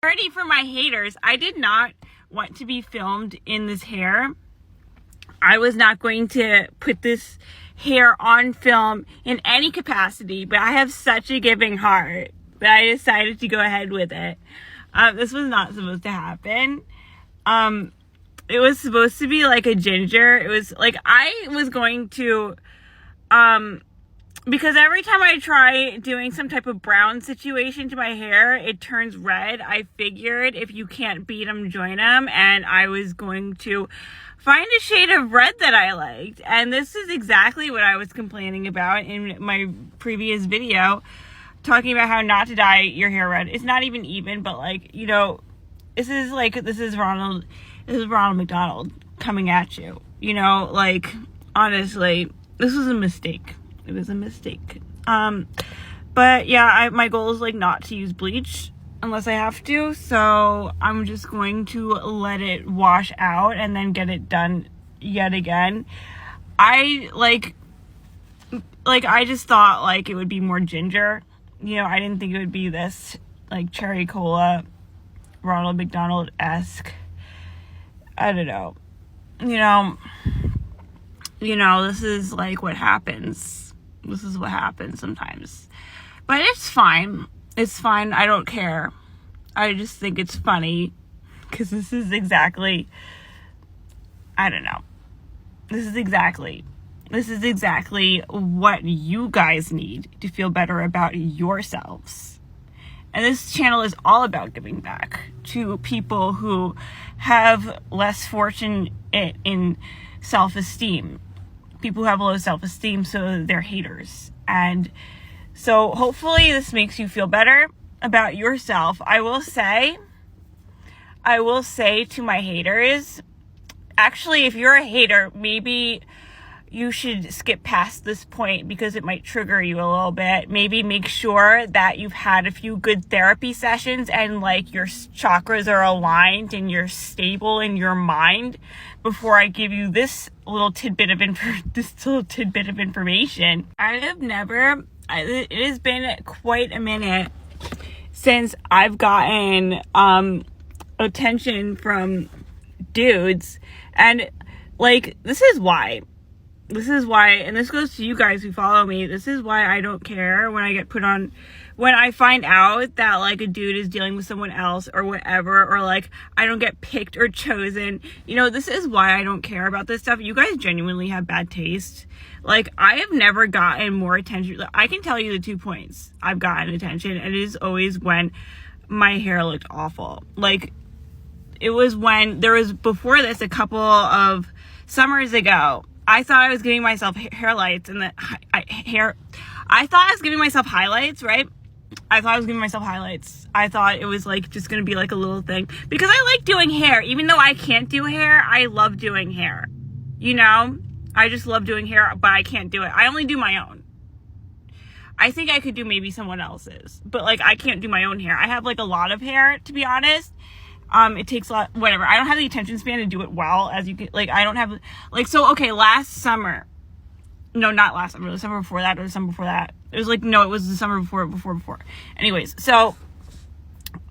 Already for my haters, I did not want to be filmed in this hair. I was not going to put this hair on film in any capacity, but I have such a giving heart that I decided to go ahead with it. This was not supposed to happen. It was supposed to be like a ginger. It was like, I was going to, because every time I try doing some type of brown situation to my hair, it turns red. I figured if you can't beat them, join them. And I was going to find a shade of red that I liked. And this is exactly what I was complaining about in my previous video, talking about how not to dye your hair red. It's not even, but like, you know, this is Ronald McDonald coming at you. You know, like, honestly, this was a mistake. It was a mistake. But yeah, my goal is like not to use bleach unless I have to. So I'm just going to let it wash out and then get it done yet again. I just thought like it would be more ginger. You know, I didn't think it would be this like cherry cola, Ronald McDonald-esque. I don't know. You know, this is like what happens. This is what happens sometimes. But it's fine. It's fine. I don't care. I just think it's funny because this is exactly, I don't know. This is exactly what you guys need to feel better about yourselves. And this channel is all about giving back to people who have less fortune in self-esteem. People who have low self-esteem, so they're haters. And so hopefully this makes you feel better about yourself. I will say to my haters, actually, if you're a hater, maybe you should skip past this point because it might trigger you a little bit. Maybe make sure that you've had a few good therapy sessions and like your chakras are aligned and you're stable in your mind before I give you this little tidbit of information. It has been quite a minute since I've gotten attention from dudes, and like this is why, and this goes to you guys who follow me, this is why I don't care when I find out that like a dude is dealing with someone else or whatever, or like I don't get picked or chosen. You know, this is why I don't care about this stuff. You guys genuinely have bad taste. Like, I have never gotten more attention. I can tell you the 2 points I've gotten attention, and it is always when my hair looked awful. Like, it was when there was, before this, a couple of summers ago, I thought I was giving myself highlights, and I thought I was giving myself highlights, right? I thought it was like just gonna be like a little thing because I like doing hair. Even though I can't do hair, I love doing hair. You know, I just love doing hair, but I can't do it. I only do my own. I think I could do maybe someone else's, but like I can't do my own hair. I have like a lot of hair, to be honest. It takes a lot, whatever. I don't have the attention span to do it well, as you can, like, I don't have, like, so, okay, last summer, no, not last summer, the summer before that, or the summer before that, it was like, no, it was the summer before, anyways, so,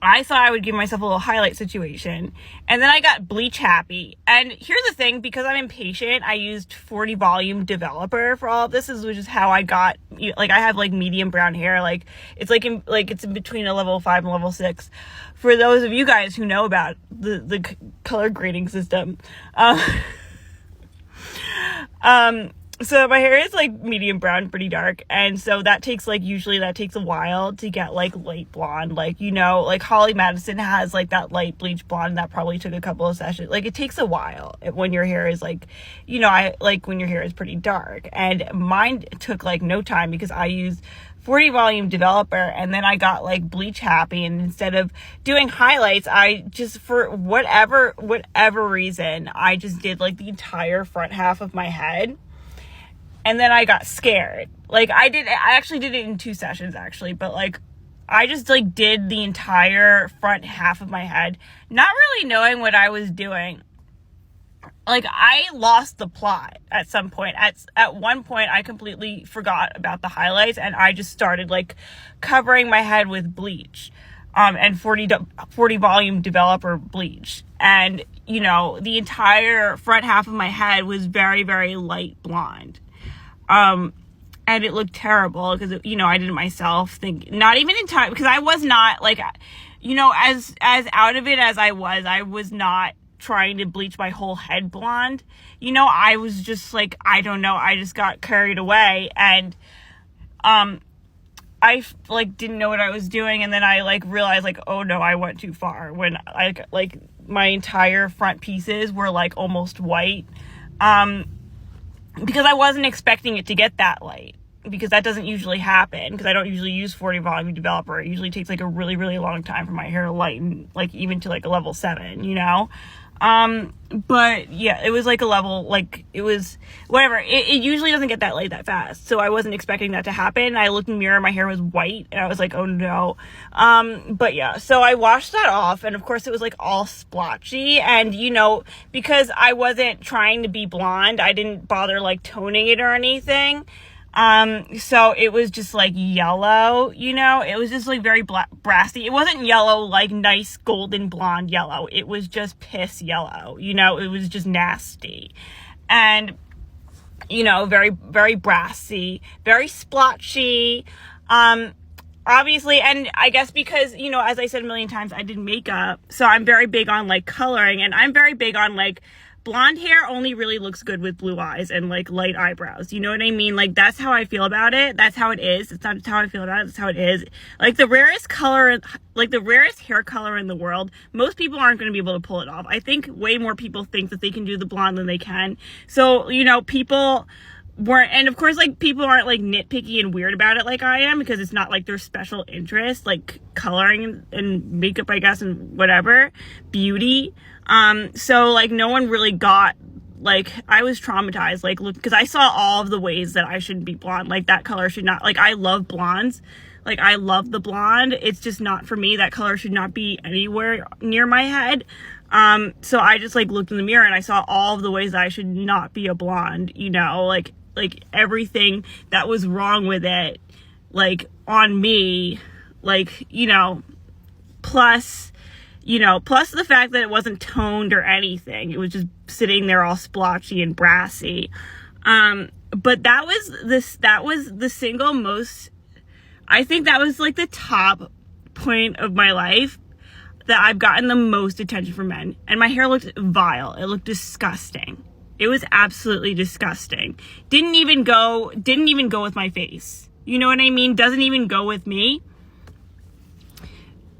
I thought I would give myself a little highlight situation, and then I got bleach happy, and here's the thing, because I'm impatient, I used 40 volume developer for all of this, which is how I got, like, I have, like, medium brown hair, like, it's like, it's in between a level 5 and level 6, for those of you guys who know about the color grading system, so my hair is like medium brown, pretty dark, and so that takes like, usually that takes a while to get like light blonde, like, you know, like Holly Madison has like that light bleach blonde that probably took a couple of sessions. Like, it takes a while when your hair is like, you know, I like when your hair is pretty dark, and mine took like no time because I used 40 volume developer, and then I got like bleach happy, and instead of doing highlights, I just, for whatever reason, I just did like the entire front half of my head. And then I got scared. Like, I actually did it in 2 sessions, actually. But, like, I just, like, did the entire front half of my head, not really knowing what I was doing. Like, I lost the plot at some point. At one point, I completely forgot about the highlights, and I just started, like, covering my head with bleach. and 40 volume developer bleach. And, you know, the entire front half of my head was very, very light blonde. And it looked terrible because, you know, I did it myself. Not even in time, because I was not, like, you know, as out of it as I was not trying to bleach my whole head blonde. You know, I was just like, I don't know, I just got carried away, and I like didn't know what I was doing, and then I like realized like, oh no, I went too far when I like my entire front pieces were like almost white, because I wasn't expecting it to get that light, because that doesn't usually happen, because I don't usually use 40 volume developer. It usually takes like a really, really long time for my hair to lighten, like even to like a level 7, you know? But yeah, it was like a level, like it was whatever. It usually doesn't get that light that fast. So I wasn't expecting that to happen. I looked in the mirror, my hair was white, and I was like, oh no. But yeah, so I washed that off, and of course it was like all splotchy, and you know, because I wasn't trying to be blonde, I didn't bother like toning it or anything. So it was just like yellow, you know, it was just like very brassy. It wasn't yellow, like nice golden blonde yellow. It was just piss yellow, you know, it was just nasty. And, you know, very, very brassy, very splotchy. Obviously, and I guess because, you know, as I said a million times, I did makeup, so I'm very big on like coloring, and I'm very big on like, blonde hair only really looks good with blue eyes and like light eyebrows. You know what I mean? Like that's how I feel about it. That's how it is. It's not how I feel about it. It's how it is. Like the rarest color, like the rarest hair color in the world, most people aren't going to be able to pull it off. I think way more people think that they can do the blonde than they can. So, you know, people weren't, and of course, like people aren't like nitpicky and weird about it like I am, because it's not like their special interest, like coloring and makeup, I guess, and whatever, beauty. So like no one really got, like I was traumatized, like look, because I saw all of the ways that I shouldn't be blonde, like that color should not, like I love blondes, like I love the blonde, it's just not for me. That color should not be anywhere near my head. So I just like looked in the mirror and I saw all of the ways that I should not be a blonde, you know, like everything that was wrong with it, like on me, like, you know, plus the fact that it wasn't toned or anything. It was just sitting there all splotchy and brassy. But that was the single most, I think that was like the top point of my life that I've gotten the most attention from men. And my hair looked vile. It looked disgusting. It was absolutely disgusting. Didn't even go with my face. You know what I mean? Doesn't even go with me.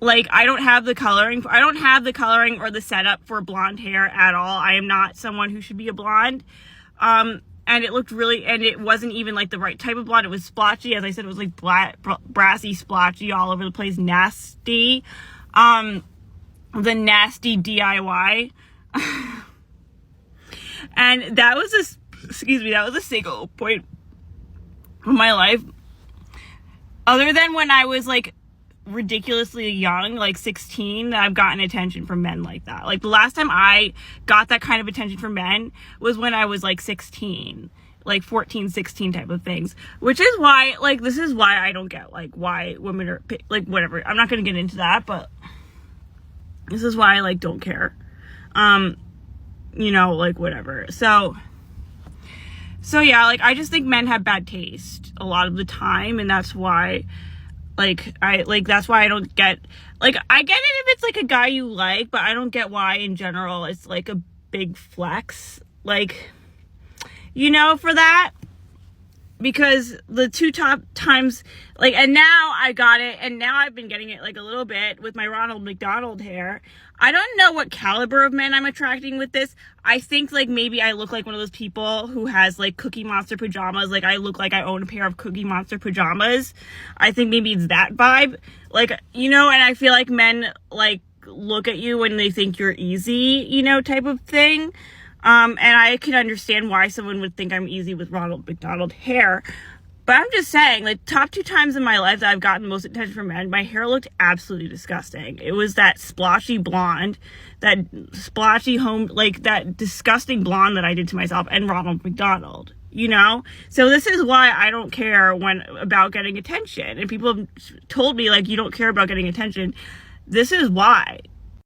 Like, I don't have the coloring or the setup for blonde hair at all. I am not someone who should be a blonde. And it looked really, and it wasn't even like the right type of blonde. It was splotchy. As I said, it was like brassy, splotchy, all over the place, nasty. The nasty DIY. And that was a single point of my life. Other than when I was like ridiculously young, like 16, I've gotten attention from men like that. Like the last time I got that kind of attention from men was when I was like 16, like 14, 16 type of things, which is why, like, this is why I don't get like why women are like, whatever. I'm not going to get into that, but this is why I like don't care. You know, like whatever. So yeah, like I just think men have bad taste a lot of the time, and that's why that's why I don't get, like, I get it if it's like a guy you like, but I don't get why in general it's like a big flex, like, you know, for that. Because the two top times, like, and now I got it, and now I've been getting it like a little bit with my Ronald McDonald hair. I don't know what caliber of men I'm attracting with this. I think like maybe I look like one of those people who has like Cookie Monster pajamas. Like I look like I own a pair of Cookie Monster pajamas. I think maybe it's that vibe. Like, you know, and I feel like men like look at you when they think you're easy, you know, type of thing. And I can understand why someone would think I'm easy with Ronald McDonald hair. But I'm just saying, like, top 2 times in my life that I've gotten most attention from men, my hair looked absolutely disgusting. It was that splotchy blonde, that splotchy like, that disgusting blonde that I did to myself, and Ronald McDonald, you know? So this is why I don't care about getting attention. And people have told me, like, you don't care about getting attention. This is why.